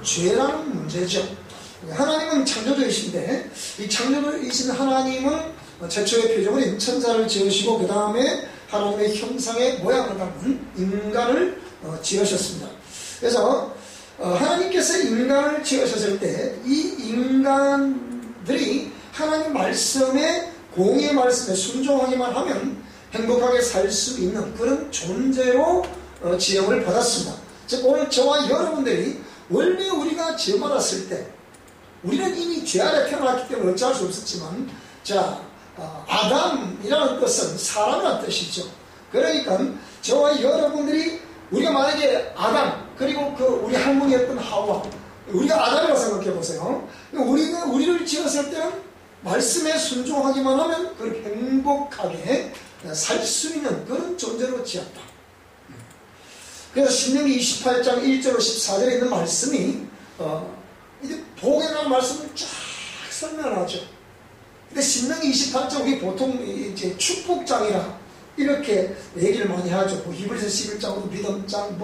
죄라는 문제죠. 하나님은 창조주이신데 이 창조주이신 하나님은 최초의 표적은 천사를 지으시고 그 다음에 하나님의 형상의 모양을 담은 인간을 지으셨습니다. 그래서 하나님께서 인간을 지으셨을 때 이 인간들이 하나님 말씀에 공의의 말씀에 순종하기만 하면 행복하게 살 수 있는 그런 존재로 지음을 받았습니다. 즉 오늘 저와 여러분들이 원래 우리가 지음받았을 때 우리는 이미 죄 아래 태어났기 때문에 어찌할 수 없었지만 아담이라는 뜻은 사람이라는 뜻이죠. 그러니까 저와 여러분들이 우리가 만약에 아담 그리고 우리 할머니였던 하와 우리가 아담이라고 생각해 보세요. 우리를 지었을 때는 말씀에 순종하기만 하면 그렇게 행복하게 살 수 있는 그런 존재로 지었다. 그래서 신명기 28장 1절로 14절에 있는 말씀이 이제 복에 관한 말씀을 쫙 설명을 하죠. 근데 신명기 28장 우리 보통 이제 축복장이라 이렇게 얘기를 많이 하죠. 뭐 히브리서 11장도 믿음장,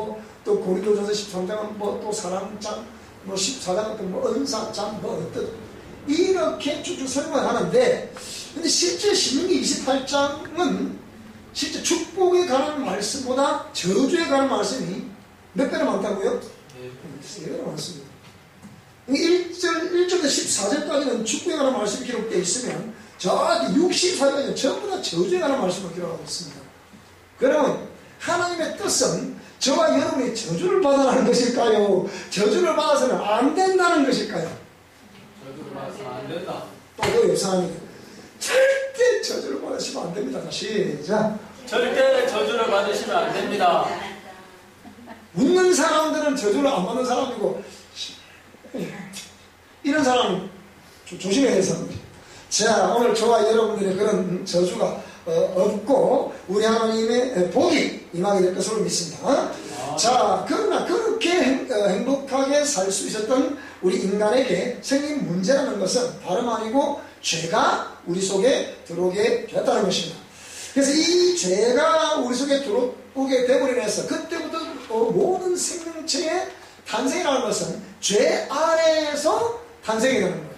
또 고린도전서 13장은 또 사랑장, 14장은 또 은사장, 어떤 이렇게 쭉쭉 설명을 하는데, 근데 실제 신명기 28장은 실제 축복에 관한 말씀보다 저주에 관한 말씀이 몇 배나 많다고요? 3배나 많습니다. 1절부터 14절까지는 축복에 관한 말씀이 기록되어 있으면 저 64절까지는 전부 다 저주에 관한 말씀을 기록하고 있습니다. 그러면 하나님의 뜻은 저와 여러분이 저주를 받아라는 것일까요? 저주를 받아서는 안 된다는 것일까요? 저주를 받아서는 안 된다. 또 요사합니다. 절대 저주를 받으시면 안 됩니다. 시작. 절대 저주를 받으시면 안 됩니다. 웃는 사람들은 저주를 안 받는 사람이고 이런 사람은 조심해야 될 사람입니다. 자, 오늘 저와 여러분들의 그런 저주가 없고 우리 하나님의 복이 임하게 될 것으로 믿습니다. 자, 그러나 그렇게 행복하게 살 수 있었던 우리 인간에게 생긴 문제라는 것은 다름 아니고 죄가 우리 속에 들어오게 되었다는 것입니다. 그래서 이 죄가 우리 속에 들어오게 되버리면서 그때부터 모든 생명체의 탄생이라는 것은 죄 아래에서 탄생이 되는 거예요.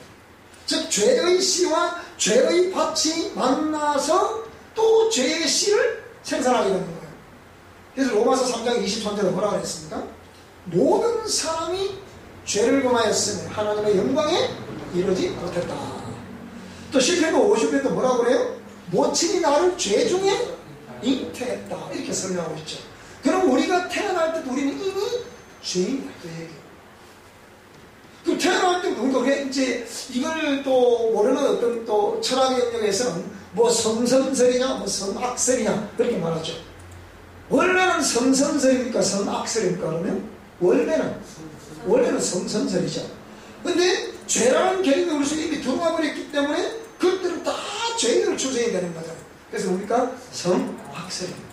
즉 죄의 씨와 죄의 밭이 만나서 또 죄의 씨를 생산하게 되는 거예요. 그래서 로마서 3장 23절에 뭐라고 했습니까? 모든 사람이 죄를 범하였으며 하나님의 영광에 이르지 못했다. 또 시편도 50편도 뭐라고 그래요? 모친이 나를 죄 중에 잉태했다. 이렇게 설명하고 있죠. 그럼 우리가 태어날 때도 우리는 이미 죄인이다. 그 얘기예요. 그 태어날 때도 우리가 이제 이걸 또 모르는 어떤 또 철학의 영역에서는 뭐 성선설이냐 성악설이냐 그렇게 말하죠. 원래는 성선설입니까 성악설입니까? 그러면 원래는 성선설이죠. 근데 죄라는 개념이 우리 속에 이미 들어와 버렸기 때문에 그것들은 다 죄인으로 추정이 되는 거잖아요. 그래서 우리가 성악설입니다.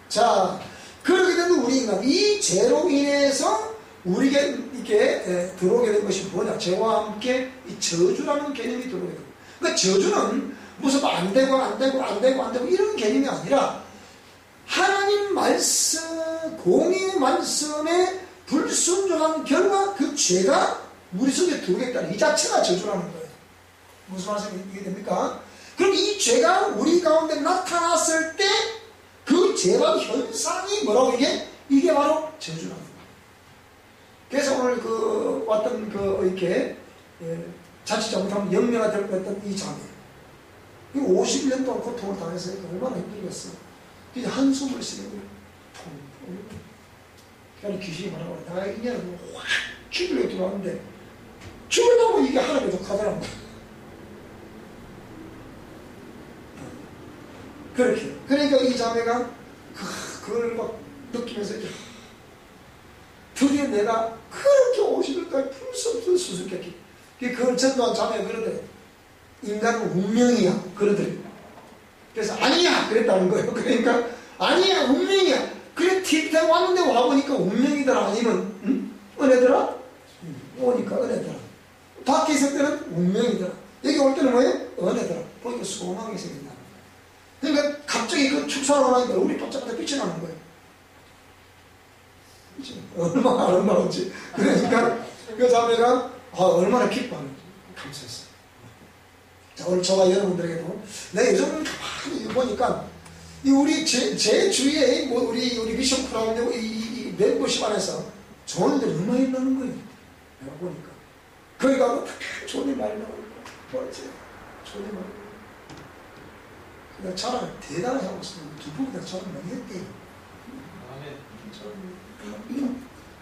자, 그렇게 되면 우리 인간 이 죄로 인해서 우리에게 이렇게 들어오게 된 것이 뭐냐? 죄와 함께 이 저주라는 개념이 들어오게 됩니다. 그러니까 저주는 무슨 안 되고 이런 개념이 아니라 하나님 말씀, 공의의 말씀에 불순종한 결과 그 죄가 우리 속에 들어오겠다는 이 자체가 저주라는 거예요. 무슨 말씀이 이해됩니까? 그럼 이 죄가 우리 가운데 나타났을 때 그 죄와 현상이 뭐라고 이게 바로 저주라는 거예요. 그래서 오늘 이렇게 자칫 잘못하면 영매가 될 뻔했던 이 자매, 이 51년 동안 고통을 당해서 얼마나 힘들겠어. 그래서 한숨을 쉬는 거예요. 그러니까 귀신이 말하고 내가 이년은 확 죽으려고 들어왔는데 죽으려고 이게 하나 계속하더라고. 그렇게. 그러니까 이 자매가 그걸 막 느끼면서 드디어 내가 그렇게 50일까지 풀 수 없는 수수께끼. 그걸 전도한 자매가 그러더래. 인간은 운명이야. 그러더래. 그래서 아니야! 그랬다는 거예요. 그러니까 아니야! 운명이야! 그래 티타에 왔는데 와보니까 운명이더라. 아니면 은혜더라? 오니까 은혜더라. 밖에 있을 때는 운명이더라. 여기 올 때는 뭐예요? 은혜더라. 보니까 소망이 생긴다. 그러니까 갑자기 그 축사하고 나니까 우리 반짝반짝 빛이 나는 거예요. 그치? 얼마나 아름다운지. 그러니까 그 자매가 얼마나 기뻐하는지 감사했어요. 자, 오늘 저와 여러분들에게도 내가 요즘 가만히 보니까 이 우리 제 주위에 우리 미션 프로그램 이 멤버십 안에서 좋은 일들이 얼마나 있는 거예요. 내가 보니까 거기 가면 다 좋은 일 많이 나오고 뭐지? 좋은 일 많이 나오고 그냥 자랑을 대단하게 하고 있으면 두 분보다 저는 많이 했대요.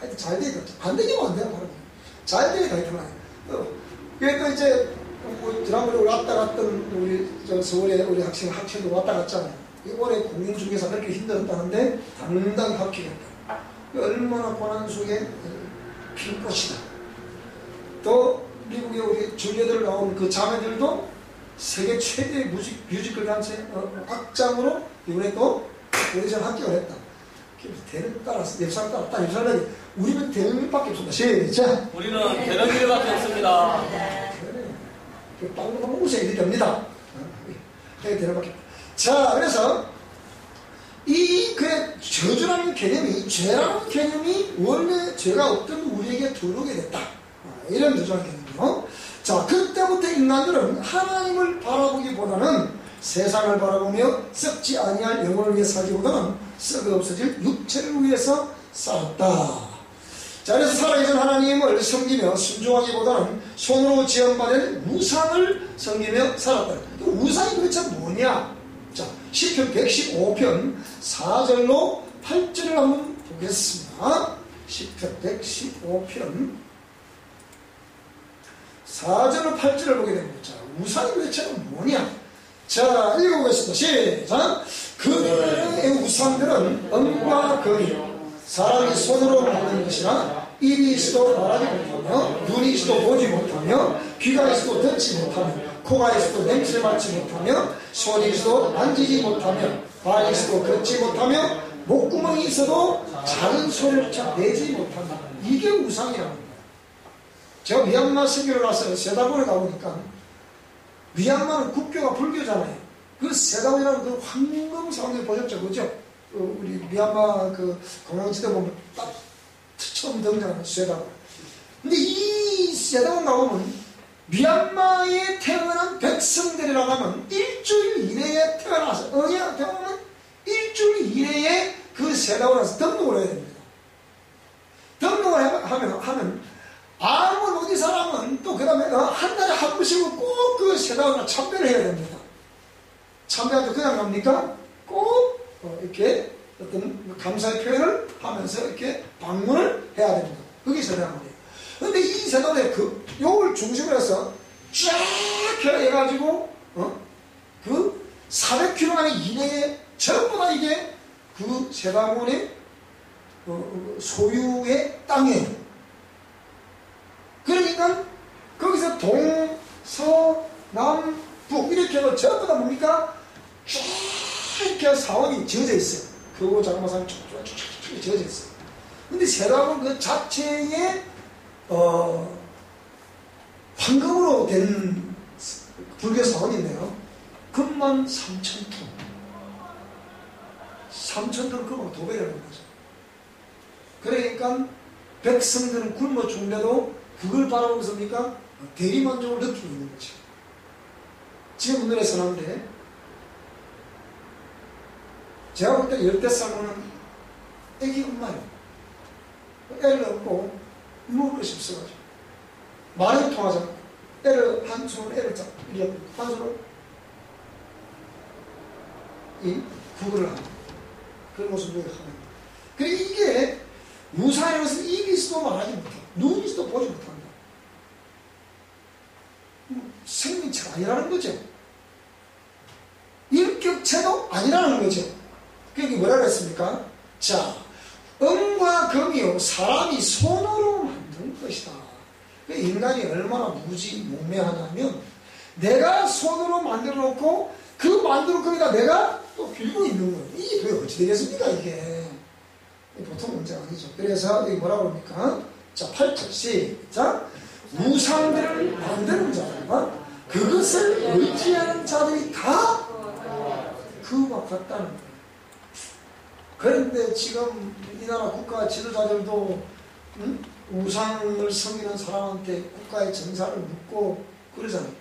하여튼 잘 되니까 안 되기만 안 돼요. 바로 잘 되니까 하여튼 그래도 이제 지난번에 왔다 갔던 우리 서울에 우리 학생도 왔다 갔잖아요. 올해 공연 중에서 그렇게 힘들었다는데 당당히 합격했다. 얼마나 고난 속에 핀 꽃이다. 또 미국의 우리 줄리아들 나온 그 자매들도 세계 최대의 뮤지컬 단체 악장으로 이번에 또 오디션 합격을 했다. 되는 따라서 엽사를 따라 딱 엽사를 우리는 되는 일밖에 없습니다. 시작. 우리는 되는 일밖에 없습니다. 그래. 빵도 먹으셔야 일이 됩니다. 되는 밖에. 자, 그래서 그래 저주라는 개념이 죄라는 개념이 원래 죄가 없던 우리에게 들어오게 됐다. 이런 저주라는 개념이요. 자, 그때부터 인간들은 하나님을 바라보기보다는 세상을 바라보며 썩지 아니할 영혼을 위해 살기보다는 썩어 없어질 육체를 위해서 살았다. 자, 그래서 살아계신 하나님을 섬기며 순종하기보다는 손으로 지연받은 우상을 섬기며 살았다. 우상이 도대체 뭐냐? 자, 시편 115편 4절로 8절을 한번 보겠습니다. 시편 115편 4절로 8절을 보게 됩니다. 자, 우상이 도대체 뭐냐? 자, 읽어보겠습니다. 시작. 그들의 우상들은 음과 금이 사람이 손으로 만든 것이나 입이 있어도 말하지 못하며 눈이 있어도 보지 못하며 귀가 있어도 듣지 못하며 코가 있어도 냄새 맡지 못하며 손이 있어도 만지지 못하며 발이 있어도 걷지 못하며 목구멍이 있어도 작은 소리조차 내지 못한다. 이게 우상이라는 거예요. 제가 미얀마 세계를 가서 세다본에 가보니까 미얀마는 국교가 불교잖아요. 그 세다본이라는 그 황금성을 보셨죠, 그죠? 우리 미얀마 그 공항지대 보면 딱 처음 등장하는 세다본. 근데 이 세다본 가보면 미얀마에 태어난 백성들이라고 하면 일주일 이내에 태어나서 태어나면 일주일 이내에 그 세다본에서 등록을 해야 됩니다. 등록을 하면 아무 어디 사람은 또 그 다음에 한 달에 한 번씩은 꼭 그 세다본에 참배를 해야 됩니다. 참배하면 그냥 갑니까? 꼭 이렇게 어떤 감사의 표현을 하면서 이렇게 방문을 해야 됩니다. 그게 세다본이에요. 근데 이 세다본에 요걸 중심으로 해서 쫙 해가지고 그 400km 이내에 전부 다 이게 그 세다본의 소유의 땅이에요. 그러니까 거기서 동, 서, 남, 북 이렇게 해서 전부 다 뭡니까? 쫙 이렇게 사원이 지어져 있어요. 그거 자그마상 쫙 지어져 있어요. 근데 세다본 그 자체에 황금으로 된 불교 사원인데요. 금만 3,000톤. 3,000톤 금하고 도배라는 거죠. 그러니까 백성들은 굶어 죽는데도 그걸 바라보면서 뭡니까? 대리만족을 느끼고 있는 거죠. 지금 오늘의 선한데 제가 볼 때 10살 보는 애기 엄마예요. 애를 얻고 먹을 것이 없어가지고 말이 통하잖아요. 애를 한 손으로 애를 잡고 한 손으로 이 구걸을 합니다. 그런 모습을 하는 거예요. 그리고 이게 무사히 것은 입이 있어도 말하지 못하고 눈이 있어도 보지 못한다. 생명체가 아니라는 거죠. 인격체도 아니라는 거죠. 그게 뭐라고 했습니까? 자, 음과 금이요 사람이 손으로 만든 것이다. 인간이 얼마나 무지몽매하냐면 내가 손으로 만들어 놓고 그 만들어 거기다 내가 또 빌고 있는 거예요. 이게 도대체 어찌 되겠습니까 이게. 보통 문제가 아니죠. 그래서 이게 뭐라고 합니까? 자, 8절 시작. 우상들을 만드는 자들과 그것을 의지하는 자들이 다 그와 같다는 거예요. 그런데 지금 이 나라 국가 지도자들도 우상을 섬기는 사람한테 국가의 정사를 묻고 그러잖아요.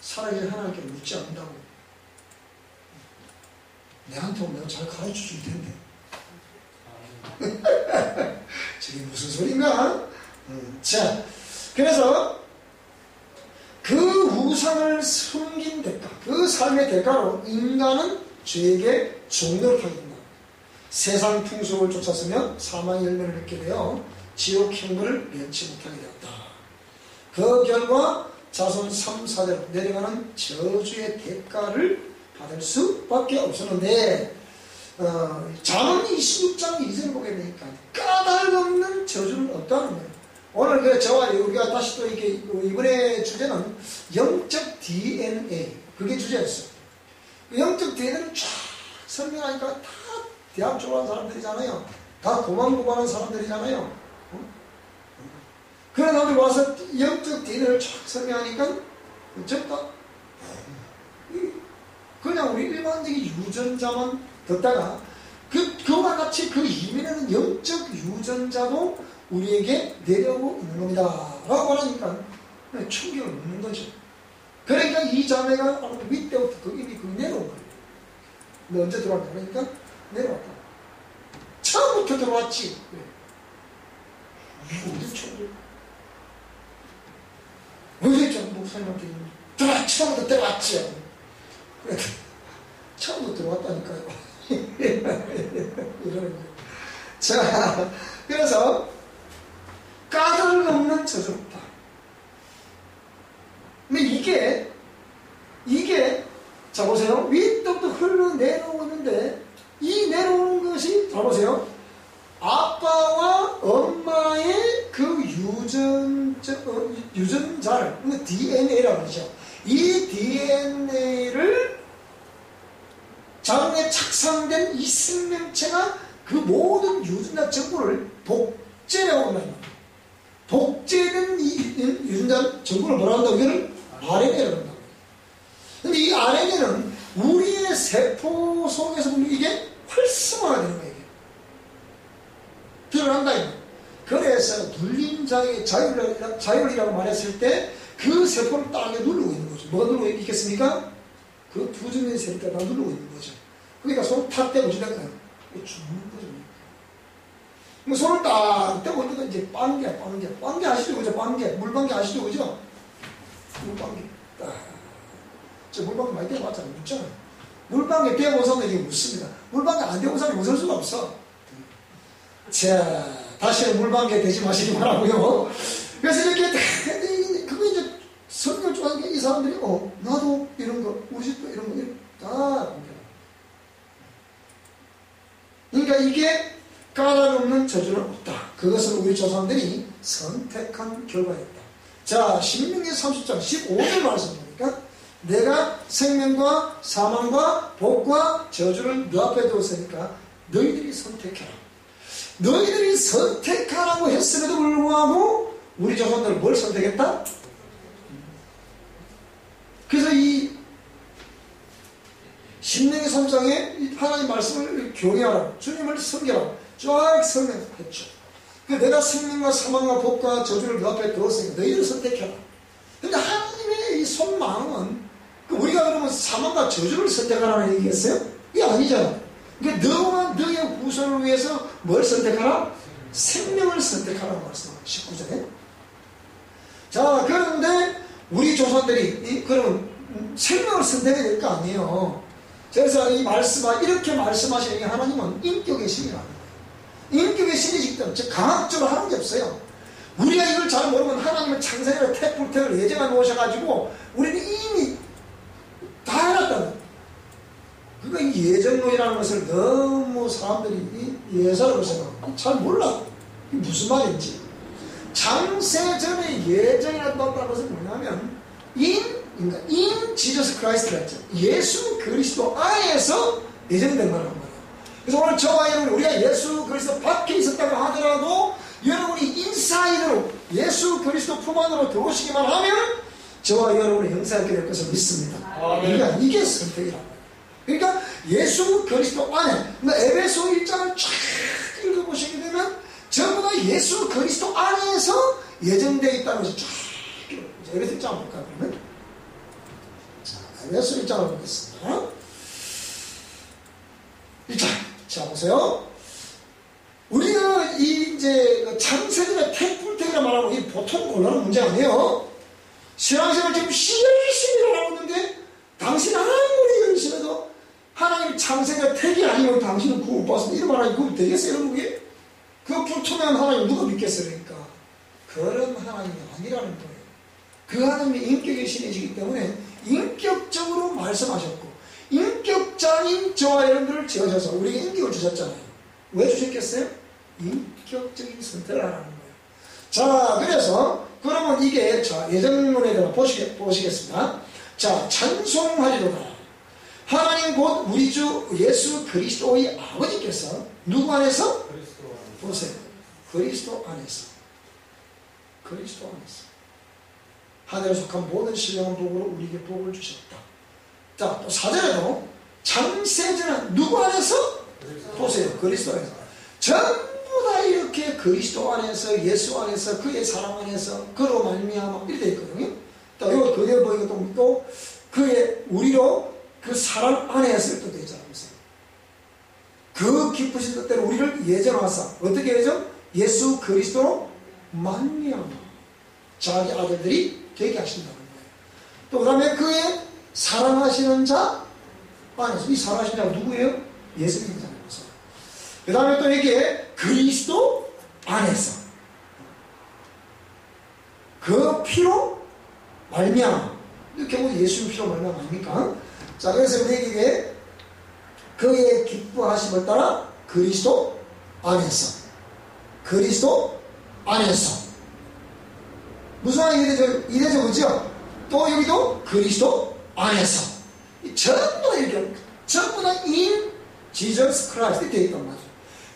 살아계신 하나님께 묻지 않는다고. 내한테 오면 내가 잘 가르쳐 줄 텐데. 저게 무슨 소린가? 자, 그래서 그 우상을 숨긴 대가, 그 삶의 대가로 인간은 죄에게 종노릇하게 된다. 세상 풍속을 쫓았으며 사망의 열매를 맺게 되어 지옥 형벌을 면치 못하게 되었다. 그 결과 자손 3, 4대로 내려가는 저주의 대가를 받을 수밖에 없었는데 잠언 26장 2절을 보게 되니까 까닭없는 저주는 없다는 거예요. 오늘 저와 우리가 다시 또 이게 이번에 주제는 영적 DNA, 그게 주제였어요. 영적 DNA를 쫙 설명하니까 다 대학 졸업한 사람들이잖아요. 다 고만고만한 사람들이잖아요. 그래 나도 와서 영적 DNA를 쫙 설명하니까 전부 다 그냥 우리 일반적인 유전자만 듣다가 그와 같이 그 이면에는 영적 유전자도 우리에게 내려오고 있는 겁니다 라고 하니까 충격을 먹는 거죠. 그러니까 이 자매가 윗때부터 이미 내려온 거예요. 너 언제 들어왔냐 그러니까 내려왔다. 처음부터 들어왔지. 이거 어디 처음 어디 처음 목사님한테 들어왔지. 처음부터 들어왔지. 그래 처음부터 들어왔다니까요. 이러는 거예요. 자, 그래서 까닭없는 저주롭다. 근데 이게 자 보세요. 윗부터 흘러내려오는데 이 내려오는 것이 자 보세요. 아빠와 엄마의 그 유전자를 DNA라고 그러죠. 이 DNA를 장에 착상된 이 생명체가 그 모든 유전자 정보를 복제라고 합니다. 복제된 이 유전자 정보를 뭐라 한다고? 이거를 RNA라고 한다고. 근데 이 RNA는 우리의 세포 속에서 보면 이게 활성화가 되는 거예요. 드러난다. 그래서 눌린 자의 자율이라고 말했을 때 그 세포를 딱 누르고 있는 거죠. 뭐가 누르고 있겠습니까? 그 두 점의 세포가 다 누르고 있는 거죠. 그러니까 손을 탁 떼고 지나가요. 죽는 거죠. 뭐 손을 딱 떼고 있는 건 이제 빵개 아시죠? 그죠? 물방개 아시죠? 그죠? 물방개. 저 물방개 많이 떼어봤잖아요. 묻잖아요. 물방개 떼어본 사람은 이게 묻습니다. 물방개 안 떼어본 사람이 웃을 수가 없어. 자, 다시 물방개 되지 마시기 바라고요. 그래서 이렇게 그거 이제 설교 좋아하는 게 이 사람들이 나도 이런 거, 우리 집도 이런 거 다 그러니까 이게 까닭없는 저주는 없다. 그것은 우리 조상들이 선택한 결과였다. 자, 신명기 30장 15절 말씀 보니까 내가 생명과 사망과 복과 저주를 너 앞에 두었으니까 너희들이 선택해라. 너희들이 선택하라고 했음에도 불구하고 우리 조상들은 뭘 선택했다? 그래서 이 신명기 3장에 하나님 말씀을 경외하라, 주님을 섬겨라 쫙 설명했죠. 내가 생명과 사망과 복과 저주를 너 앞에 두었으니까 너희를 선택해라. 근데 하나님의 이 손마음은 우리가 그러면 사망과 저주를 선택하라는 얘기겠어요? 이게 아니잖아. 그러니까 너와 너의 후손을 위해서 뭘 선택하라? 생명을 선택하라고 말씀합니다. 19절에. 자, 그런데 우리 조상들이 그러면 생명을 선택해야 될 거 아니에요. 그래서 이 이렇게 말씀하시는 하나님은 인격의 신이라는 거예요. 인격의 신이시기 때문에 강압적으로 하는 게 없어요. 우리가 이걸 잘 모르면 하나님은 창세기를 태풀태를 예정해 놓으셔가지고 우리는 이미 다 해놨다는 거예요. 그러니까 이 예정론이라는 것을 너무 사람들이 예사로 생각하고 잘 몰라. 이게 무슨 말인지. 창세전에 예정해놨다는 것은 뭐냐면 in Jesus Christ라 했죠. 예수 그리스도 안에서 예정된 거라는 거예요. 그래서 오늘 저와 여러분 우리가 예수 그리스도 밖에 있었다고 하더라도 여러분이 인사이드로 예수 그리스도 품 안으로 들어오시기만 하면 저와 여러분의 형사하게 될 것을 믿습니다. 그러니까 이게 선택이라고. 그러니까 예수 그리스도 안에. 에베소 1장을 쫙 읽어보시게 되면 전부 다 예수 그리스도 안에서 예정되어 있다는 것이 쫙 읽어보죠. 에베소 1장 볼까요, 그러면? 자, 에베소 1장을 보겠습니다. 1장. 자, 보세요. 우리가 이제 창세기나 태풀tex이라 말하고 이 보통 곤란한 문제 아니에요. 신앙생활 지금 열심히 하고 있는데 당신 아무리 열심히 해도 하나님 창세기나 택이 아니면 당신은 구원 못 받았으면 이런 하나님 구원 되겠어요, 여러분? 그게? 그 불투명한 하나님 누가 믿겠어요, 그러니까? 그런 하나님이 아니라는 거예요. 그 하나님의 인격의 신이시기 때문에 인격적으로 말씀하셨고 인격자인 저와 여러분들을 지어셔서 우리에게 인격을 주셨잖아요. 왜 주셨겠어요? 인격적인 선택을 하라는 거예요. 자, 그래서 그러면 이게 자 예정론에 대해 보시겠습니다. 자, 찬송하리로다. 하나님 곧 우리 주 예수 그리스도의 아버지께서 누구 안에서? 보세요. 그리스도 안에서. 그리스도 안에서. 하늘에 속한 모든 신령한 복으로 우리에게 복을 주셨다. 자, 또 4절에도 창세전은 누구 안에서? 보세요. 그리스도 안에서. 전부 다 이렇게 그리스도 안에서, 예수 안에서, 그의 사랑 안에서, 그로 말미암아 이렇게 되어 있거든요. 또 이거 그게 보이고 또 그의 우리로 그 사랑 안에서 또 되잖아요. 그 깊으신 뜻대로 우리를 예정하사 어떻게 예정? 예수 그리스도로 말미암아 자기 아들들이 되게 하신다는 거예요. 또 그 다음에 그의 사랑하시는 자 안에서. 이 사랑하시는 자가 누구예요? 예수님이잖아요. 그 다음에 또 이게 그리스도 안에서 그 피로 말미암아. 결국 예수님 피로 말미암아 아닙니까? 자, 그래서 우리에게 그의 기뻐하심을 따라 그리스도 안에서. 그리스도 안에서. 무슨 말이 이래죠, 그죠? 또 여기도 그리스도 안에서. 전부 다 이렇게, 전부 다 in Jesus Christ 이렇게 되어 있단 말이죠.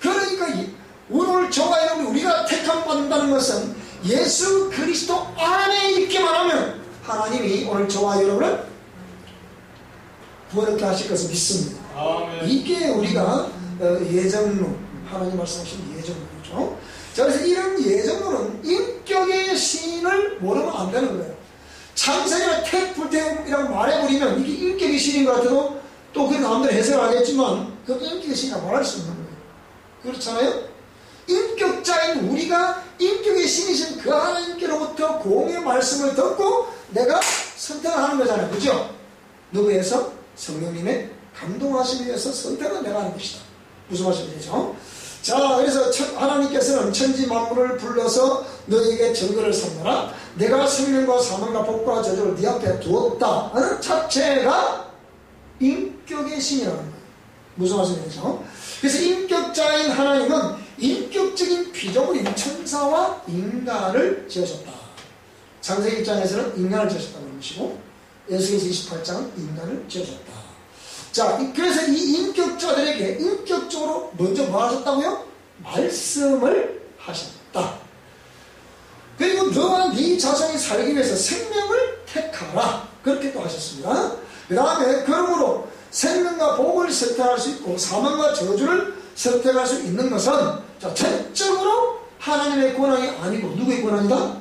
그러니까 오늘 저와 여러분 우리가 택함 받는다는 것은 예수 그리스도 안에 있기만 하면 하나님이 오늘 저와 여러분을 구원케 하실 것을 믿습니다. 아멘. 이게 우리가 예정론, 하나님 말씀하신 예정론이죠. 자, 그래서 이런 예정론은 인격의 신을 모르면 안 되는 거예요. 창세기나 택불택이라고 말해버리면 이게 인격의 신인 것 같아도 또 그 남들 해석하겠지만 그것도 인격의 신이라고 말할 수 없는 거예요. 그렇잖아요? 인격자인 우리가 인격의 신이신 그 하나님께로부터 공의 말씀을 듣고 내가 선택을 하는 거잖아요. 그죠? 누구에서? 성령님의 감동하심에 의해서 선택을 내가 하는 것이다. 무슨 말씀이죠? 자, 그래서 하나님께서는 천지 만물을 불러서 너에게 증거를 삼느라 내가 생명과 사망과 복과 저주를 네 앞에 두었다 하는 자체가 인격의 신이라는 거예요. 무슨 말씀이죠? 그래서 인격자인 하나님은 인격적인 피조물인 천사와 인간을 지으셨다. 창세기 1장에서는 인간을 지으셨다는 것이고 에스겔서 28장은 인간을 지으셨다. 자, 그래서 이 인격자들에게 인격적으로 먼저 뭐 하셨다고요? 말씀을 하셨다. 그리고 너와 네 자손이 살기 위해서 생명을 택하라. 그렇게 또 하셨습니다. 그 다음에 그러므로 생명과 복을 선택할 수 있고 사망과 저주를 선택할 수 있는 것은 자, 전적으로 하나님의 권한이 아니고 누구의 권한이다?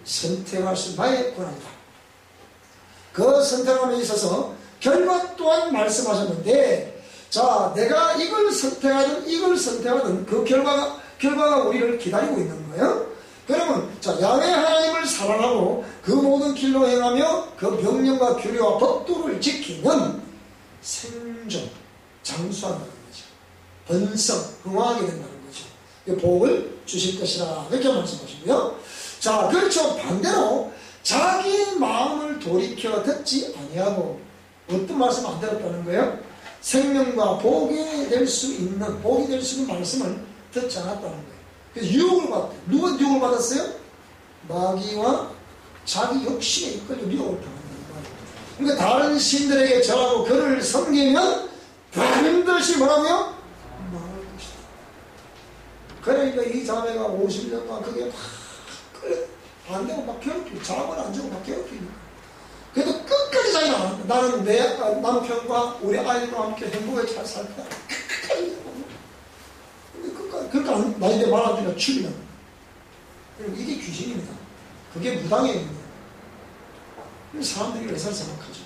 선택할 수 나의 권한이다. 그 선택함에 있어서 결과 또한 말씀하셨는데 자, 내가 이걸 선택하든 그 결과가 우리를 기다리고 있는 거예요. 그러면 자, 야훼 하나님을 사랑하고 그 모든 길로 행하며 그 명령과 규례와 법도를 지키면 생존, 장수한다는 거죠. 번성, 흥하게 된다는 거죠. 복을 주실 것이라 이렇게 말씀하시고요. 자, 그렇죠. 반대로 자기 마음을 돌이켜 듣지 아니하고 어떤 말씀 안 들었다는 거예요? 생명과 복이 될 수 있는 말씀을 듣지 않았다는 거예요. 그래서 유혹을 받았대요. 누가 유혹을 받았어요? 마귀와 자기 욕심에 이끌려 유혹을 당한다는 거예요. 그러니까 다른 신들에게 절하고 그를 섬기면 반드시 뭐라고요? 망할 것이다. 그러니까 이 자매가 50년 동안 그게 막 안 되고 막 괴롭히고 잠을 안 자고 막 괴롭히니까 그래도 끝까지 끝까지 자기는 안 한다. 나는 내 남편과 우리 아이들과 함께 행복하게 잘 살 거야. 그러니까 나중에 말하니까 죽이는 이게 귀신입니다. 그게 무당행입니다. 사람들이 의사를 생각하죠.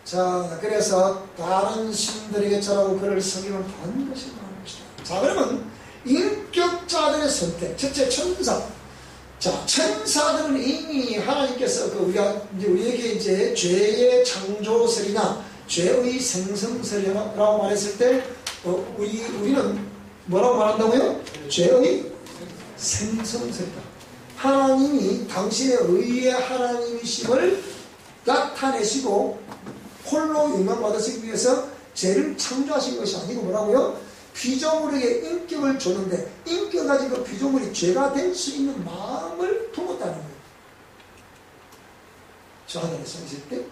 자, 그래서 다른 신들에게 절하고 그를 섬기면 반드시 망하는 것이다. 자, 그러면 인격자들의 선택. 첫째, 천사. 자, 천사들은 이미 하나님께서 우리에게 이제 죄의 창조설이나 죄의 생성설이라고 말했을 때, 우리는 뭐라고 말한다고요? 죄의 생성설이다. 하나님이 당신의 의의 하나님이심을 나타내시고 홀로 영광받으시기 위해서 죄를 창조하신 것이 아니고 뭐라고요? 피조물에게 인격을 줬는데 인격 가지고 그 피조물이 죄가 될 수 있는 마음을 품었다는 거예요. 저 하늘에 서 있을 때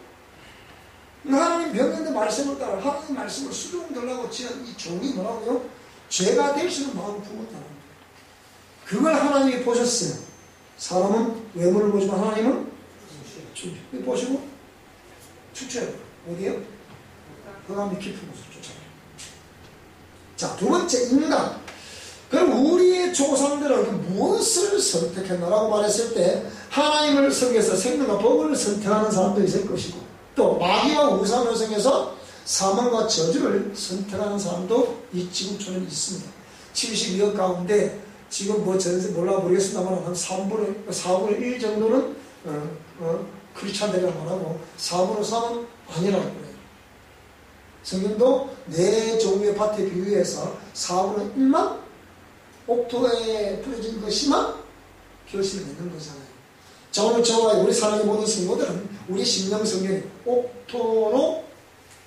하나님 명령의 말씀을 따라 하나님 말씀을 수종들라고 지은 이 종이 뭐라고요? 죄가 될 수 있는 마음을 품었다는 거예요. 그걸 하나님이 보셨어요. 사람은 외모를 보지만 하나님은 보시고 추천해요. 어디요? 흑암이 깊은 곳으로 쫓아가요. 자, 두 번째, 인간. 그럼 우리의 조상들은 무엇을 선택했나라고 말했을 때 하나님을 섬겨서 생명과 법을 선택하는 사람도 있을 것이고 또 마귀와 우상을 섬겨서 사망과 저주를 선택하는 사람도 이 지구촌에 있습니다. 72억 가운데 지금 뭐 전세 몰라 모르겠습니다만 한 4분의 1 정도는 크리스찬들이라고 말하고 4분의 3은 아니라고 그래요. 성경도 네 종류의 밭에 비유해서 4분의 1만 옥토에 뿌려진 것이만 결실을 맺는 거잖아요. 자, 오늘 저와 우리 사랑의 모든 성도들은 우리 심령 성경이 옥토로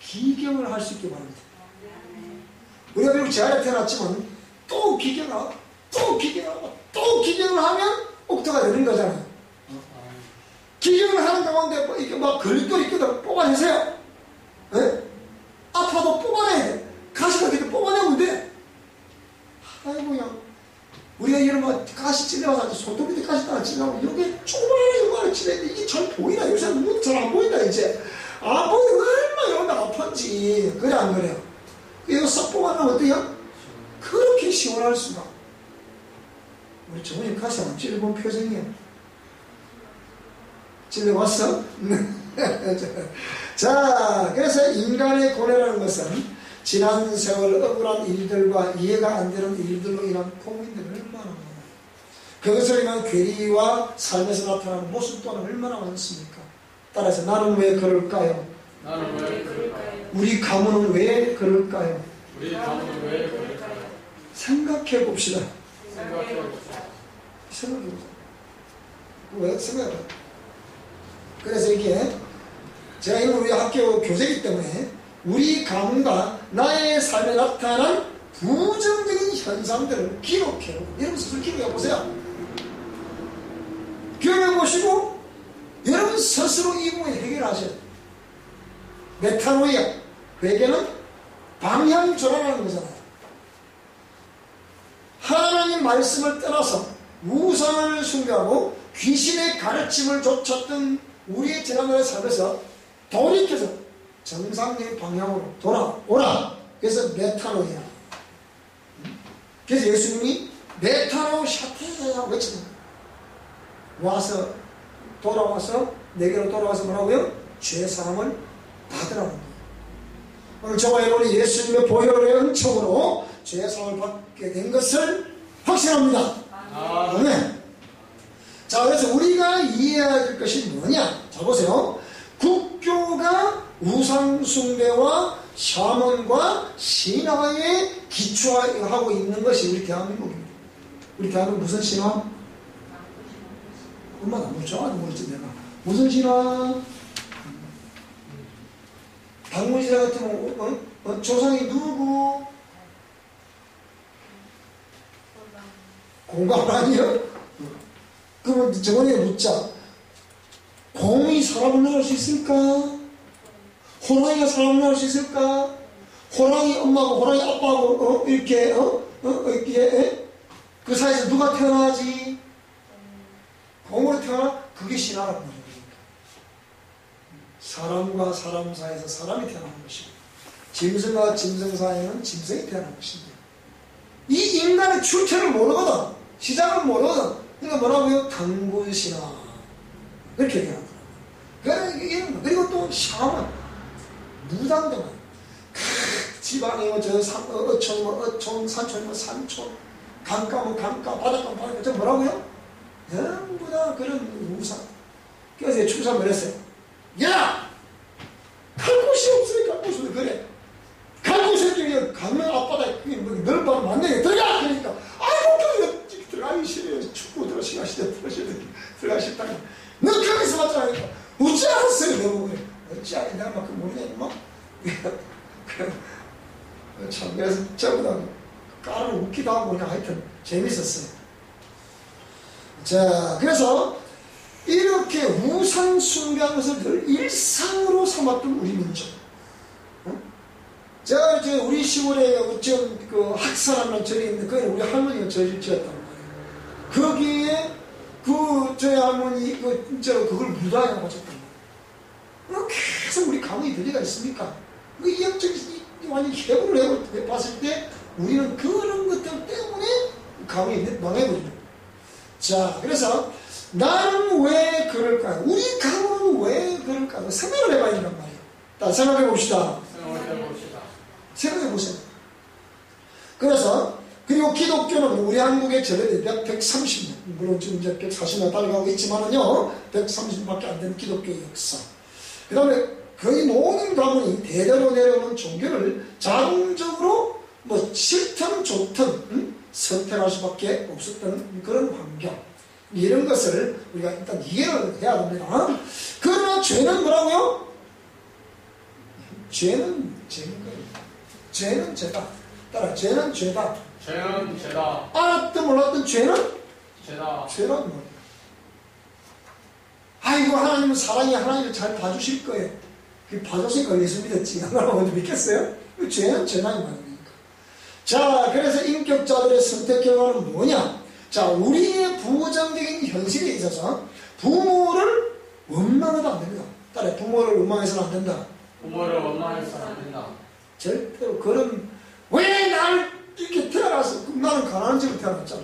기경을 할 수 있게 바랍니다. 우리가 비록 재활에 태어났지만 또 기경하고 또 기경하고 또 기경을 하면 옥토가 되는 거잖아요. 기경을 하는 가운데 이렇게 막 걸림돌이 있거든. 뽑아내세요. 네? 아파도 뽑아내야 돼. 가시가 되게 뽑아내면 돼. 아이고야. 우리가 이런 뭐 가시 찔려서 손톱 밑에 가시 따라 찔려고 이게 조그마한 찔렸는데 이게 잘 보이나? 요새 눈 잘 안 보인다 이제. 안 보이면 얼마나 이러면 아픈지. 그래 안 그래요? 이거 싹 뽑아내면 어때요? 그렇게 시원할 수가. 우리 저번에 가시 안 찔려본 표정이야. 찔려봤어? 자, 그래서 인간의 고뇌라는 것은 지난 세월 억울한 일들과 이해가 안 되는 일들로 인한 고민들을 얼마나 많아요. 그것을 인한 괴리와 삶에서 나타나는 모습 또한 얼마나 많습니까? 따라서 나는 왜 그럴까요? 나는 왜 그럴까요? 우리 가문은 왜 그럴까요? 우리 가문은 왜 그럴까요? 생각해 봅시다. 생각해 봅시다. 생각해 봅시다. 왜 생각해 봐. 그래서 이게 제가 이건 우리 학교 교재이기 때문에 우리 가문과 나의 삶에 나타난 부정적인 현상들을 기록해요. 여러분 스스로 기록해 보세요. 기록해 보시고 여러분 스스로 이 부분을 해결하셔야 돼요. 메타노이아, 회개는 방향 전환하는 거잖아요. 하나님 말씀을 떠나서 우상을 숭배하고 귀신의 가르침을 좇았던 우리의 지난날의 삶에서 돌이켜서 정상적인 방향으로 돌아오라. 그래서 메타노이아. 그래서 예수님이 메타노 샤테라고 외치는 거예요. 돌아와서 내게로 돌아와서 뭐라고요? 죄사함을 받으라는 거예요. 오늘 저와 여러분이 예수님의 보혈의 은총으로 죄사함을 받게 된 것을 확신합니다. 아멘. 자, 그래서 우리가 이해해야 될 것이 뭐냐? 자, 보세요. 국교가 우상숭배와 샤먼과 신화에 기초하고 있는 것이 우리 대한민국입니다. 우리 대한민국 무슨 신화? 엄마 너무 좋아하는 거지 내가. 무슨 신화? 박문시대 같으면 조상이 누구? 공감 아니요? 그러면 저번에 묻자. 공이 사람을 낳을 수 있을까? 호랑이가 사람을 낳을 수 있을까? 호랑이 엄마하고 호랑이 아빠하고 이렇게 그 사이에서 누가 태어나지? 공으로 태어나? 그게 신화라고 말합니다. 사람과 사람 사이에서 사람이 태어난 것이고 짐승과 짐승 사이에는 짐승이 태어난 것인데 이 인간의 출처를 모르거든. 시작을 모르거든. 그러니까 뭐라고요? 당군신화 이렇게 얘기하는 거예요. 그리고 또 샤먼 무당등은 지방에 어촌, 산촌이면 산촌, 강가면 강가, 바닷가면 바닷가. 저 뭐라고요? 전부 다 그런 우상. 그래서 추사를 했어요. 야! 갈 곳이 없으니까 갈 곳이 그래. 갈 곳이 없으니까 강릉 앞바다에 넓어도 만나게 들어가! 그러니까 아이고 들어가기 싫어요. 축구 들어가시다 들어가시다니. 너 거기서 왔잖아. 어찌 알았어요? 내가 그래. 어찌 알았어? 내가 막 그 모르냐 임마? 참 그래서 전부 다 까르고 웃기도 하고 그냥 하여튼 재밌었어요. 자, 그래서 이렇게 우상 숭배하는 것을 늘 일상으로 삼았던 우리 민족. 제가 이제 우리 시골에 어쩐 그 학사라는 절이 있는데 그건 우리 할머니가 절을 지었단 말이에요. 거기에 저희 할머니 그걸 무당이라고 하셨단 말이에요. 계속 우리 가문이 들리가 있습니까? 그 이형적인 완전 해부를 해봤을 때 우리는 그런 것들 때문에 가문이 망해버리는. 자, 그래서 나는 왜 그럴까? 우리 가문은 왜 그럴까? 생각을 해봐야 된단 말이에요. 자, 생각해 봅시다. 생각해 보세요. 그래서 그리고 기독교는 우리 한국의 제례대 130년, 물론 지금 이제 140년 따라가고 있지만은요, 130년밖에 안 되는 기독교의 역사. 그 다음에 거의 모든 가문이 대대로 내려오는 종교를 자동적으로 뭐 싫든 좋든 선택할 수밖에 없었던 그런 환경. 이런 것을 우리가 일단 이해를 해야 됩니다. 그러나 죄는 뭐라고요? 죄는 죄인 거예요. 죄는 죄다. 따라 죄는 죄다. 죄는 죄다. 알았든 몰랐든 죄는 죄다. 죄란 말이에요. 아이고 하나님은 사랑이 하나님을 잘 봐주실 거예요. 그 봐줬으니까 예수 믿었지. 하나님 먼저 믿겠어요? 죄는 죄다 이 말입니까? 자, 그래서 인격자들의 선택 결과는 뭐냐? 자, 우리의 부정적인 현실에 있어서 부모를 원망해도 안 됩니다. 따라 부모를 원망해서는 안 된다. 부모를 원망해서는 안 된다. 절대로 그런 왜 나를 이렇게 태어나서 나는 가난한 집에 태어났잖아.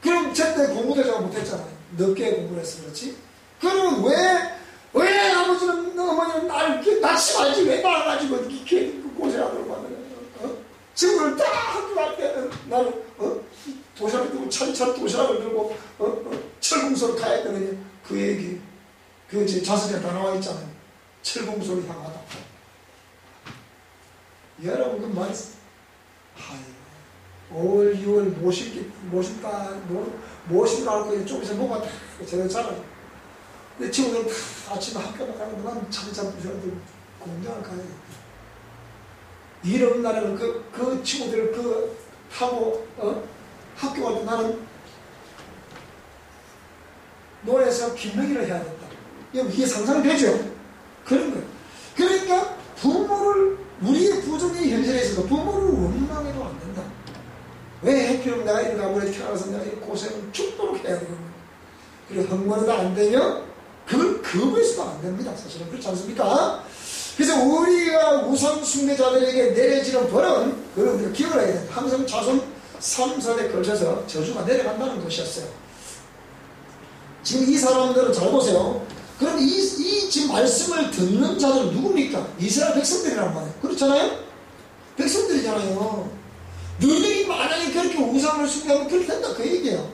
그럼 제때 공부도 잘 못했잖아요. 늦게 공부를 해서 그렇지. 그러면 왜 아버지는 어머니는 나를 이렇게 낙심하지 왜 나가지고 이렇게 고생하도록 하는 거야. 친구를 다 학교 갈 때는 나는 도시락을 들고 차리차리 도시락을 들고 철공소를 가야 되느냐. 그 얘기 그 제 자서전에 다 나와 있잖아요. 철공소를 향하다. 여러분 그 말이 5월 6월 모신다 하고 좀 있으면 뭐가 다 저런 자라요. 내 친구들은 다 아침에 학교 나가는 동안 차리차리 도시락을 들고 공장을 가야 돼. 일 없는 날에는 그 친구들을 타고 학교 갈 때 나는 노래에서 빈너기를 해야 된다. 이게 상상되죠? 그런 거예요. 그러니까 부모를 우리의 부정의 현실에 있어서 부모를 원망해도 안 된다. 왜 해피는 내가 이런 가문에 태어나서 내가 이런 고생을 죽도록 해야 되는 거야. 그리고 흥분해도 안 되며 그걸 거부해서도 안 됩니다. 사실은 그렇지 않습니까? 그래서 우리가 우상 숭배자들에게 내려지는 벌은 그걸 우리가 기억을 해야 돼. 항상 자손 3세에 걸쳐서 저주가 내려간다는 것이었어요. 지금 이 사람들은 잘 보세요. 그럼 이 지금 말씀을 듣는 자들은 누굽니까? 이스라엘 백성들이란 말이에요. 그렇잖아요? 백성들이잖아요. 너희들이 만약에 그렇게 우상을 숭배하면 그렇게 된다 그 얘기예요.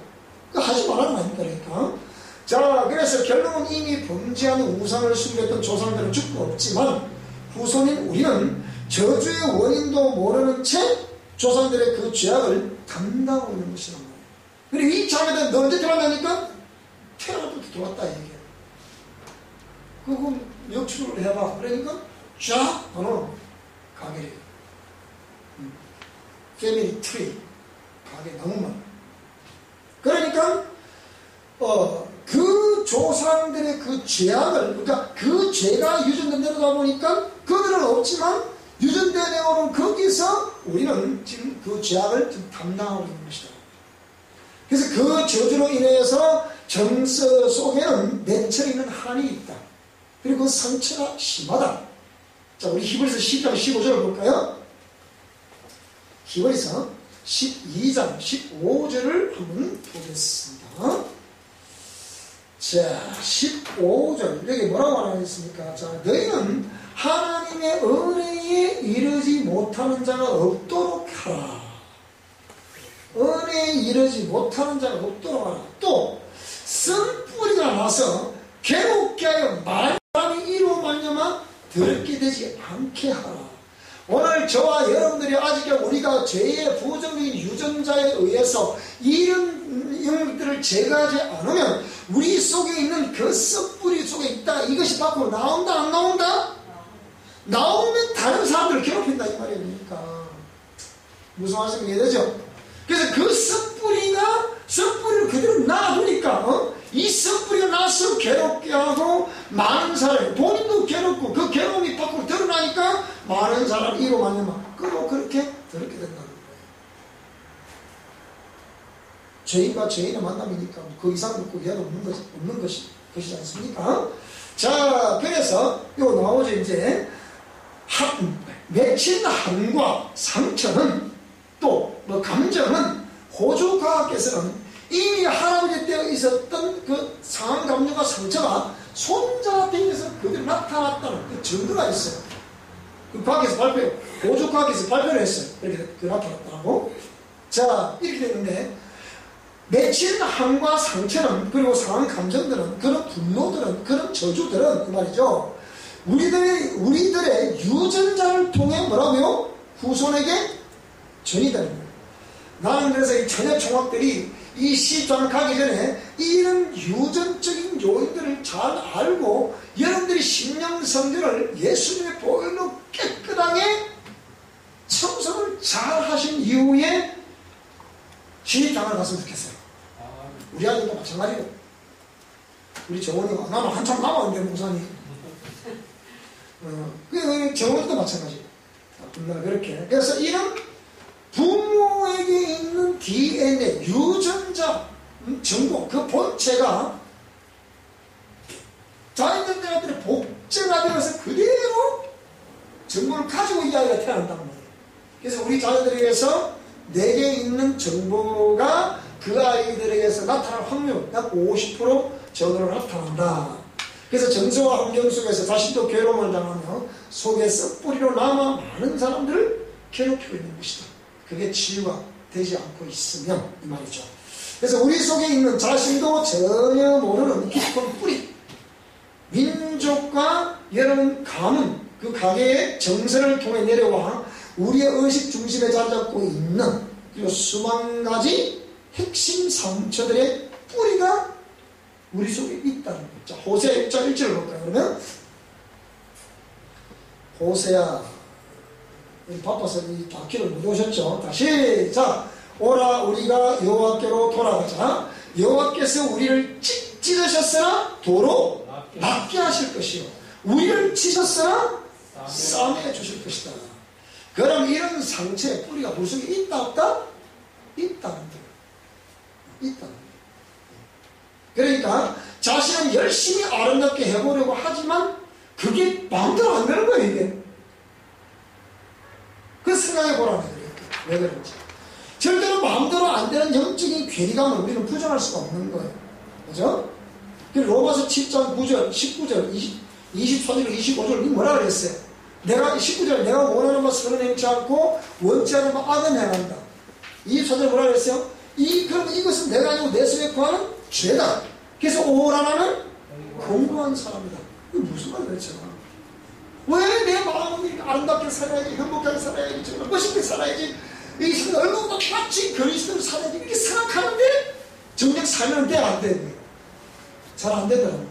그 하지 말라는 거 아닙니까? 그러니까. 자, 그래서 결론은 이미 범죄하는 우상을 숭배했던 조상들은 죽고 없지만 후손인 우리는 저주의 원인도 모르는 채 조상들의 그 죄악을 담당하고 있는 것이란 말이에요. 그리고 이 자매들은 너 언제 들어왔다니까? 태어나도 들어왔다 얘기해요. 그거 역추를 해봐. 그러니까 쫙 너는 가게 패밀리 트리 가게 너무 많아. 그러니까 그 조상들의 그 죄악을 그러니까 그 죄가 유전된 대로다 보니까 그들은 없지만 유전된 내용은 거기서 우리는 지금 그 죄악을 지금 담당하고 있는 것이다. 그래서 그 저주로 인해서 정서 속에는 맺혀 있는 한이 있다. 그리고 그 상처가 심하다. 자, 우리 히브리서 12장 15절을 볼까요? 히브리서 12장 15절을 한번 보겠습니다. 자, 15절 여기 뭐라고 하겠습니까? 자, 너희는 하나님의 은혜에 이르지 못하는 자가 없도록 하라. 은혜에 이르지 못하는 자가 없도록 하라. 또 쓴뿌리가 나서 괴롭게 하여 많은 사람이 이로 말미암아 더럽게 되지 않게 하라. 오늘 저와 여러분들이 아직 우리가 죄의 부정적인 유전자에 의해서 이런 영역들을 제거하지 않으면 우리 속에 있는 그 썩뿌리 속에 있다가 이것이 밖으로 나온다 안 나온다? 나오면 다른 사람들을 괴롭힌다 이 말입니까? 무슨 말씀이 이해되죠? 그래서 그 썩뿌리를 그대로 놔두니까 이 썩뿌리가 나서 괴롭게 하고 많은 사람이 본인도 괴롭고 그 괴로움이 밖으로 드러나니까 많은 사람이 이로 말미암아 그렇게 더럽게 된다는 거예요. 죄인과 죄인의 만남이니까 그 이상 듣고 이하도 없는 것이지 않습니까? 자, 그래서 요 나오죠. 이제 맺힌 함과 상처는 또 뭐 감정은 호주과학에서는 이미 할아버지 때 있었던 그 상한 감정과 상처가 손자한테서 그대로 나타났다는 그 증거가 있어요. 그 과학에서 호주과학에서 발표를 했어요. 이렇게 나타났다고. 자, 이렇게 되는데 맺힌 함과 상처는 그리고 상한 감정들은 그런 분노들은 그런 저주들은 그 말이죠. 우리들의 유전자를 통해 뭐라고요? 후손에게 전이되는 거예요. 나는 그래서 이 전혀 총학들이 이 시장 가기 전에 이런 유전적인 요인들을 잘 알고 여러분들이 신령성결을 예수님의 보혈로 깨끗하게 청소를 잘 하신 이후에 시장을 갔으면 좋겠어요. 우리 아들도 마찬가지고 우리 정원이가 나는 한참 남았는데 목사님 정원이도 마찬가지고 그렇게 그래서 이런 부모에게 있는 DNA, 유전자 정보, 그 본체가 자연들한테 복제가 되어서 그대로 정보를 가지고 이 아이가 태어난단 말이에요. 그래서 우리 자녀들에게서 내게 있는 정보가 그 아이들에게서 나타날 확률 약 50% 정도로 나타난다. 그래서 정서와 환경 속에서 자신도 괴로움을 당하며 속에서 뿌리로 남아 많은 사람들을 괴롭히고 있는 것이다. 그게 치유가 되지 않고 있으면 이 말이죠. 그래서 우리 속에 있는 자신도 전혀 모르는 깊은 뿌리, 민족과 여러분 가문, 그 가계의 정서를 통해 내려와 우리의 의식 중심에 자리 잡고 있는 그리고 수만 가지 핵심 상처들의 뿌리가 우리 속에 있다는 거죠. 호세아 1장 1절을 볼까요? 그러면 호세아 바빠서 이 바퀴를 못 오셨죠. 다시 자 오라 우리가 여호와께로 돌아가자. 여호와께서 우리를 찢으셨으나 도로 낫게 하실 것이요 우리를 치셨으나 싸매 주실 것이다. 그럼 이런 상처의 뿌리가 우리 속에 있다 없다? 있다는 거예요. 있다는 거예요. 그러니까 자신은 열심히 아름답게 해보려고 하지만 그게 마음대로 안 되는 거예요. 이게 그 생각해 보라는 거예요. 왜 그런지. 절대로 마음대로 안 되는 영적인 괴리감을 우리는 부정할 수가 없는 거예요. 그죠? 로마서 7장 9절, 19절, 24절, 25절, 이 뭐라 그랬어요? 내가, 19절, 내가 원하는 바 선을 행치 않고, 원치 않은 바 악은 행한다. 24절 뭐라 그랬어요? 그럼 이것은 내가 아니고 내 속에 구하는 죄다. 그래서 오라나는 공고한 사람이다. 이게 무슨 말을 했잖아. 왜 내 마음은 이렇게 아름답게 살아야지, 행복하게 살아야지, 정말 멋있게 살아야지, 이 세상 얼마보다 같이 그리스도로 살아야지, 이렇게 생각하는데, 정작 살면 돼, 안 돼? 잘 안 되더라고요.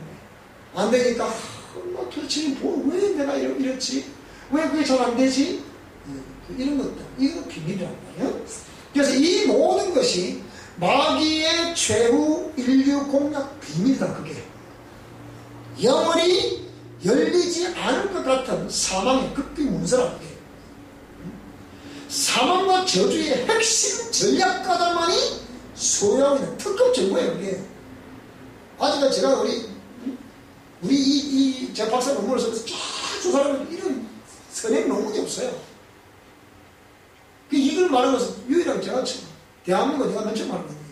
안 되니까, 도대체 왜 내가 이렇지? 왜 그게 잘 안 되지? 이런 것들, 이건 비밀이란 말이에요. 그래서 이 모든 것이 마귀의 최후 인류 공략 비밀이다, 그게. 영원히 열리지 않을 것 같은 사망의 극비 문서라는 게 사망과 저주의 핵심 전략가들만이 소유하고 있는 특급 정보예요. 이게 아직까지 제가 우리 우리 제 박사 논문을 써서 쫙 조사하면 이런 선행 논문이 없어요. 이걸 말하는 것은 유일하게 제가 대한민국 내가 맨 처음 말하는 거예요.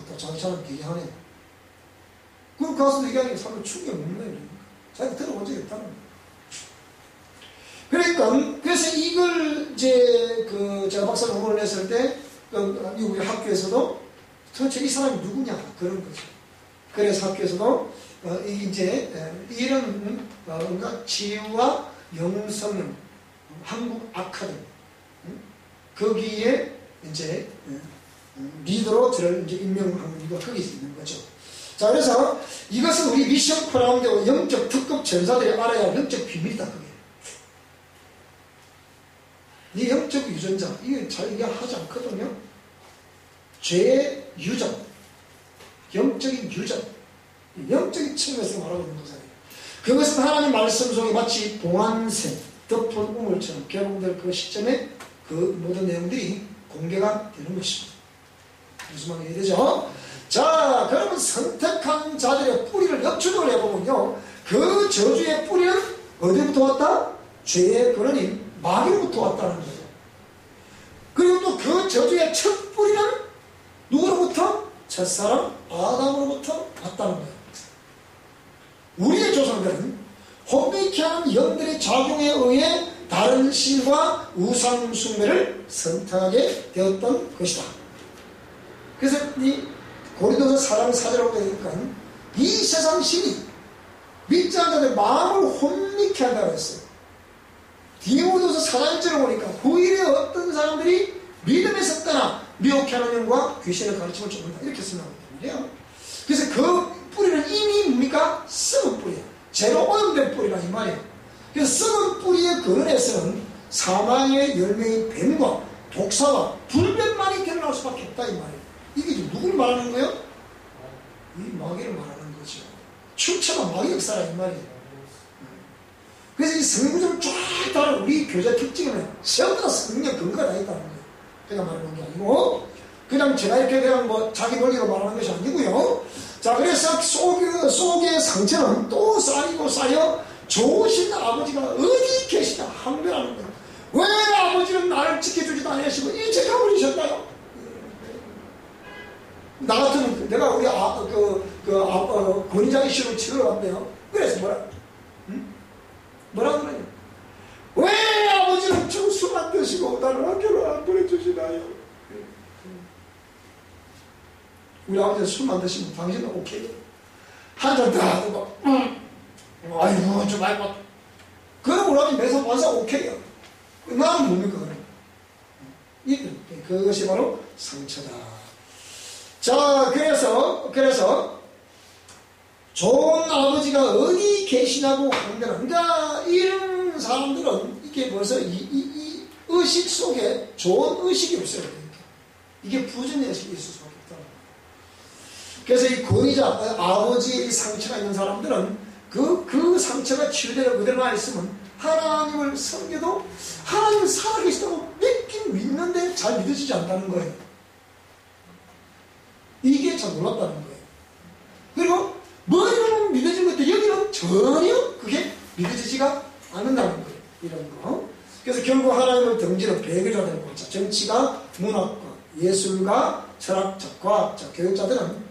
또 자기 사람 얘기하네. 그럼 가서 얘기하니까 사람을 충격 먹는 거예요. 자기가 들어본 적이 없다는 거예요. 그러니까, 그래서 이걸 제가 박사 논문을 냈을 때, 미국의 학교에서도 도대체 이 사람이 누구냐, 그런 거죠. 그래서 학교에서도, 이런, 뭔가 치유와 영성은 한국 아카데미, 거기에 리더로 저를 임명을 하는 이유가 거기 있는 거죠. 자, 그래서 이것은 우리 미션 프라운드와 영적 특급 전사들이 알아야 할 영적 비밀이다, 그게. 이 영적 유전자, 이게 잘 이해하지 않거든요. 죄의 유전, 영적인 유전, 영적인 측면에서 말하고 있는 것이에요. 그것은 하나님 말씀 속에 마치 봉안새, 덮은 우물처럼 결국될 그 시점에 그 모든 내용들이 공개가 되는 것입니다. 무슨 말이 되죠? 자, 그러면 선택한 자들의 뿌리를 역추적을 해보면요, 그 저주의 뿌리는 어디부터 왔다? 죄의 근원인 마귀로부터 왔다는 거예요. 그리고 또 그 저주의 첫 뿌리는 누구로부터? 첫사람 아담으로부터 왔다는 거예요. 우리의 조상들은 혼미케 하는 영들의 작용에 의해 다른 신과 우상 숭배를 선택하게 되었던 것이다. 그래서 이 고린도서 4장 4절로 되니까 이 세상 신이 믿지 않는 자들의 마음을 혼미케 한다고 했어요. 디모데후서 4장 1절을 보니까 후일에 어떤 사람들이 믿음에서 떠나 미혹해 하는 영과 귀신의 가르침을 쫓는다, 이렇게 설명합니다. 그래서 그 뿌리는 이미 뭡니까? 썩은 뿌리야. 죄로 오염된 뿌리라 이 말이에요. 그래서 썩은 뿌리의 근원에서는 사망의 열매인 뱀과 독사와 불뱀만이 결혼할 수밖에 없다 이 말이에요. 이게 지금 누굴 말하는 거예요? 이 마귀를 말하는 거죠. 출처가 마귀 역사라 이 말이에요. 그래서 이 성구조를 쫙 따라 우리 교재 특징은 전부 다 성령 근거가 다 있다는 거예요. 그냥 말하는 게 아니고, 그냥 제가 이렇게 그냥 뭐 자기 논리로 말하는 것이 아니고요. 자, 그래서 속의 상처는 또 쌓이고 쌓여 좋으신 아버지가 어디 계시다 항변하는 거예요. 왜 아버지는 나를 지켜주지도 않으시고 일찍 가버리셨나요? 나 같으면 내가 우리 권위자 이슈를 치러 왔대요. 그래서 뭐라 그러냐? 왜 아버지는 술만 드시고 나를 학교를 안 보내주시나요? 우리 아버지는 술만 드시면 당신은 오케이. 한 잔 다 하고 아이고 좀 아이고 그럼 우리 아버지 매사 반사 오케이야. 나는 뭡니까 그래? 그것이 바로 상처다. 자, 그래서 좋은 아버지가 어디 계시냐고 하는 데는, 그러니까 이런 사람들은 이게 벌써 이 의식 속에 좋은 의식이 없어요. 그러니까. 이게 부정의 의식이 있을 수밖에 없다. 그래서 이 권위자, 아버지의 상처가 있는 사람들은 그 상처가 치유되고 그대로 나 있으면 하나님을 섬겨도 하나님을 살아계시다고 믿는데 잘 믿어지지 않는다는 거예요. 이게 참 놀랍다는 거예요. 그리고 머리로는 믿어진 것도 여기는 전혀 그게 믿어지지가 않는다는 거예요. 이런 거. 그래서 결국 하나님을 등지는 배교자들, 정치가, 문학과, 예술가, 철학자, 과학자, 교육자들은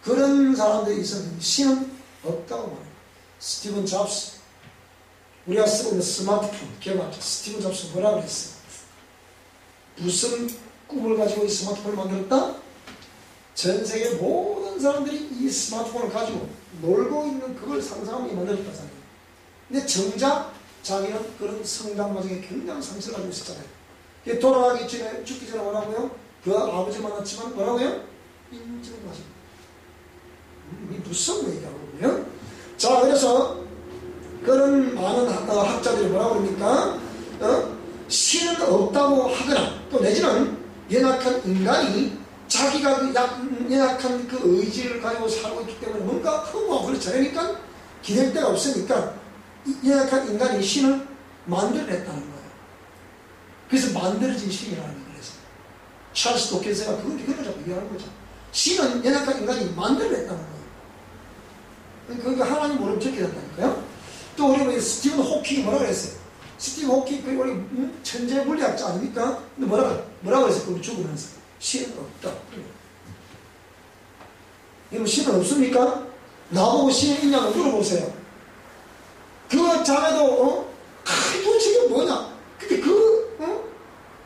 그런 사람들이 있었는데 신은 없다고 말해요. 스티븐 잡스, 우리가 쓰고 있는 스마트폰 기억나죠? 스티븐 잡스 뭐라 그랬어요? 무슨 꿈을 가지고 이 스마트폰을 만들었다? 전 세계 모든 사람들이 이 스마트폰을 가지고 놀고 있는 그걸 상상하며 만들었다. 근데 정작 자기는 그런 성장 과정에 굉장한 상처를 가지고 있었잖아요. 돌아가기 전에, 죽기 전에 뭐라고요? 그 아버지 만났지만 뭐라고요? 인정하지. 무슨 얘기하거든요. 자, 그래서 그런 많은 학자들이 뭐라고 그럽니까? 신은 없다고 하거나 또 내지는 연약한 인간이 자기가 연약한 그 의지를 가지고 살고 있기 때문에 뭔가 허무하고 그렇지 않으니까 기댈 데가 없으니까 연약한 인간이 신을 만들어냈다는 거예요. 그래서 만들어진 신이라는 거예요. 그래서 찰스 도킨스가 그걸 자꾸 얘기하는 거죠. 신은 연약한 인간이 만들어냈다는 거예요. 그러니까 하나님 모르면 저렇게 된다니까요. 또 우리 스티븐 호킹이 뭐라 그랬어요? 스티븐 호킹, 그 우리 천재 물리학자 아닙니까? 근데 뭐라 그랬어요? 그걸 죽으면서 신은 없다. 여러분, 신은 없습니까? 나보고 신이 있냐고 물어보세요. 그 자매도 도대체 이게 뭐냐? 근데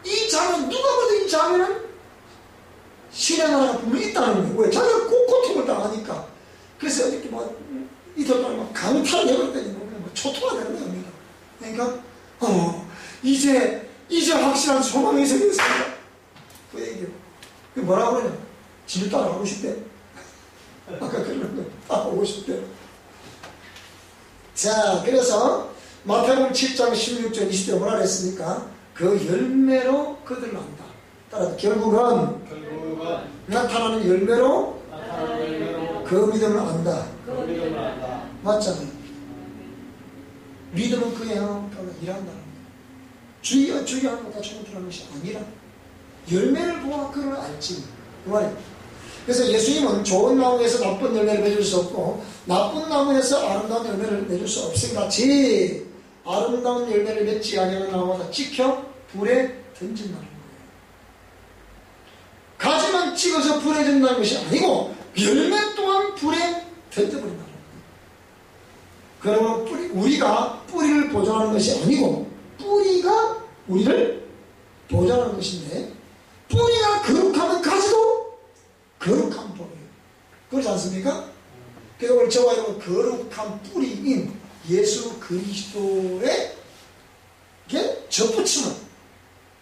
이 자매, 누가 봐도 이 자매는 신의 나라가 분명히 있다는 거예요. 왜? 자기가 꼭 고통을 당하니까. 그래서 이렇게 이틀 동안 강탈을 해버렸더니 초토화 되는 겁니다. 그러니까 이제 확실한 소망이 생겼습니다. 그 얘기로. 그 뭐라고 그러냐? 진을 따라가고 싶대. 아까 그런 거 따라오고 싶대. 자, 그래서 마태복음 7장 16절 20절 뭐라 그랬습니까? 그 열매로 그들을 안다. 따라서 결국은 나타나는 열매로 그 믿음을 안다. 맞잖아요. 믿음은 그의 행함을 따라 일한다는 거예요. 주여 주여 하는 것과 충분한 것이 아니라 열매를 보아 그를 알지. 그 말이에요. 그래서 예수님은 좋은 나무에서 나쁜 열매를 맺을 수 없고 나쁜 나무에서 아름다운 열매를 맺을 수 없음과 같이 아름다운 열매를 맺지 아니하는 나무마다 찍혀 불에 던진다는 거예요. 가지만 찍어서 불에 던진다는 것이 아니고 열매 또한 불에 던져버린다는 거예요. 그러면 우리가 뿌리를 보존하는 것이 아니고 뿌리가 우리를 보존하는 것인데 뿌리가 거룩하면 가지도 거룩한 법이에요. 그렇지 않습니까? 그래서 오늘 저와 여러분 거룩한 뿌리인 예수 그리스도의 접붙임을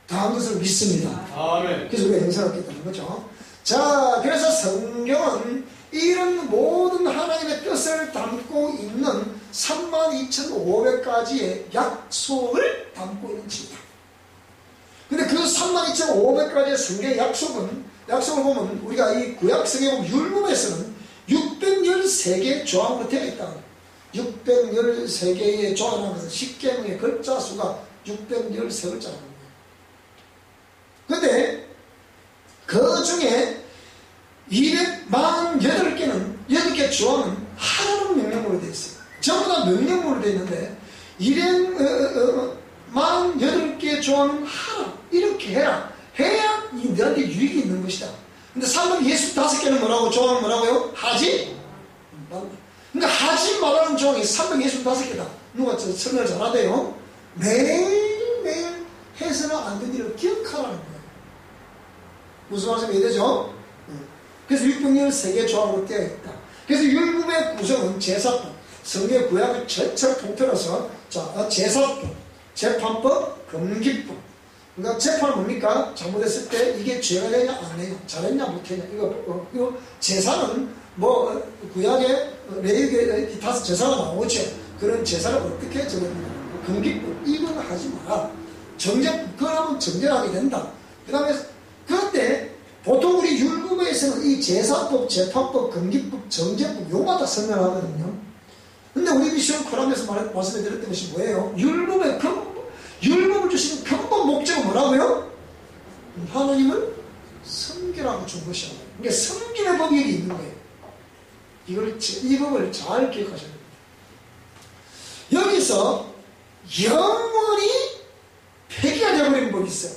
당한 것을 믿습니다. 아멘. 그래서 우리가 행사했겠다는 거죠. 자, 그래서 성경은 이런 모든 하나님의 뜻을 담고 있는 32,500가지의 약속을 담고 있는 책이다. 근데 그 32,500가지의 성경의 약속을 보면 우리가 이 구약 성경 율법에서는 613개의 조항으로 되어 있다. 613개의 조항이라는 것은 십계명의 글자 수가 613글자라는 거예요. 근데 그 중에 248개는 8개 조항은 하나님 명령으로 되어 있어요. 전부 다 명령으로 되어 있는데 248개 조항은 하라. 이렇게 해라. 해야 너한테 유익이 있는 것이다. 근데 365개는 뭐라고? 조항은 뭐라고요? 하지 말라. 그러니까 하지 말라는 조항이 365개다. 누가 설명을 잘하대요. 매일매일 해서는 안 되는 일을 기억하라는 거예요. 무슨 말씀이 되죠? 그래서 613개 조항으로 되어 있다. 그래서 율법의 구성은 제사법, 성경 구약을 전체를 통틀어서 제사법, 재판법, 금기법. 그러니까 재판은 뭡니까? 잘못했을 때 이게 죄가 되냐 안 되냐, 잘했냐 못했냐. 이거 제사는 구약에 레위기에 다섯 제사가 나오죠. 그런 제사를 어떻게 적었느냐. 금기법 이건 하지 마라. 그러면 정죄하게 된다. 그 다음에 그런데 보통 우리 율법에서는 이 제사법, 재판법, 금기법, 정죄법 요마다 설명하거든요. 근데 우리 미션 코람에서 말씀해 드렸던 것이 뭐예요? 율법을 주시는 근본 목적은 뭐라고요? 하나님을 섬기라고 준 것이야. 그러니까 섬기는 법이 여기 있는 거예요. 이 법을 잘 기억하셔야 됩니다. 여기서 영원히 폐기가 되어버리는 법이 있어요.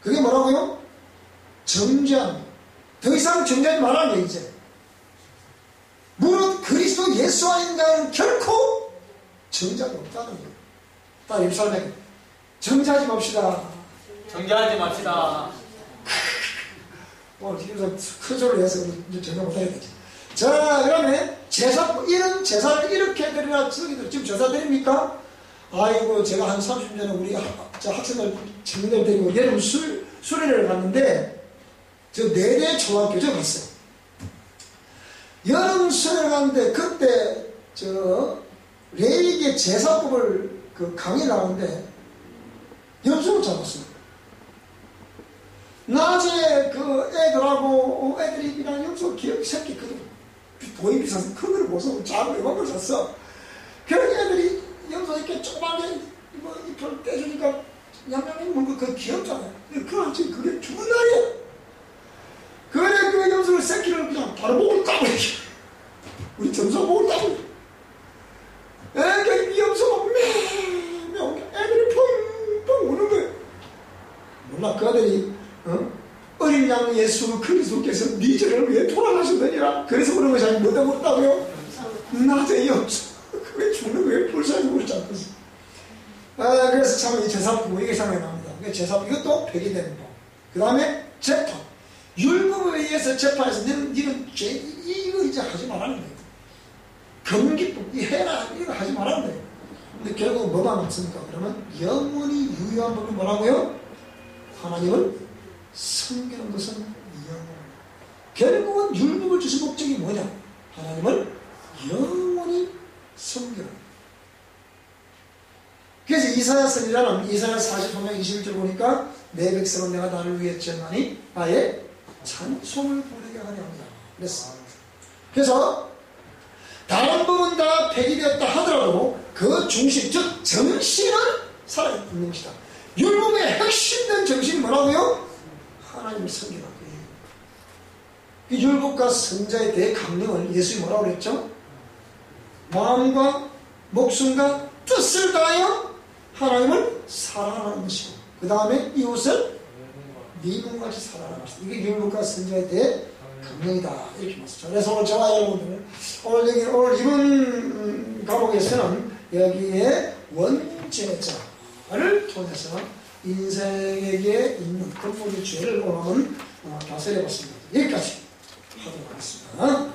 그게 뭐라고요? 정죄하는. 더 이상 정죄하지 말라는 얘기죠. 무릇 그리스도 예수 아닌 자는 결코 정죄가 없다는 거예요. 딱 입살맥 정죄하지 맙시다. 정죄하지 맙시다. 오늘 지금 큰 소리를 해서 이제 정죄 못하겠다. 자, 그러면 이런 제사를 이렇게 드리라. 지금 제사 드립니까? 아이고, 제가 한 30년 전에 우리 학생들, 청년들 데리고 여름 수련회를 갔는데, 저 4대 초등학교 저 갔어요. 여름 수련회 갔는데, 그때, 레위기의 제사법을 강의를 하는데, 염소를 잡았어요. 낮에 애들이 그냥 염소 새끼 돈이 비싸서 큰 거를 못 사고 작은 거 이만걸 샀어. 그런 애들이 염소 이렇게 조그맣게 잎을 떼주니까 냠냠이 먹는 거 그거 귀엽잖아요. 그게 죽은 날이야. 그래 그 염소를 새끼를 그냥 바로 목을 따고 우리 점수 목을 따고 어린 양 예수 그리스도께서 네 죄를 위해 돌아가셨느니라. 그래서 그런 것이 아니고 뭐다 물었다고요? 나대 없어. 그게 죽는 거예요. 불쌍히 물지 않겠어. 그래서 참 이 제사부 이게 생각이 납니다. 제사부 이것도 폐기되는 법. 그 다음에 재판. 율법에 의해서 재판에서 니는 이거 이제 하지 말라는 거예요. 금기법 이 해라 이거 하지 말라는 거예요. 근데 결국 뭐가 남습니까? 그러면 영원히 유효한 법이 뭐라고요? 하나님을 섬기는 것은 영원. 결국은 율법을 주신 목적이 뭐냐? 하나님을 영원히 섬기는. 그래서 이사야 선지자는 이사야 43장 21절 보니까 내 백성은 내가 나를 위해 지었나니 나의 찬송을 부르게 하려 합니다. 그래서 다른 부분 다 폐기되었다 하더라도 그 중심, 즉 정신은 살아있는 것이다. 율법의 핵심된 정신이 뭐라고요? 하나님을 섬기라. 그 율법과 성자에 대해 강령을 예수님이 뭐라고 그랬죠? 마음과 목숨과 뜻을 다하여 하나님을 사랑하는 것이고 그 다음에 이웃을 네 몸같이 사랑하는 것이다. 이게 율법과 성자에 대해 강령이다. 이렇게 말씀하죠. 그래서 오늘 저와 여러분들 오늘 이번 과목에서는 여기에 원죄자를 통해서 인생에게 있는 근본의 죄를 오늘은 다스려봤습니다. 여기까지 하도록 하겠습니다.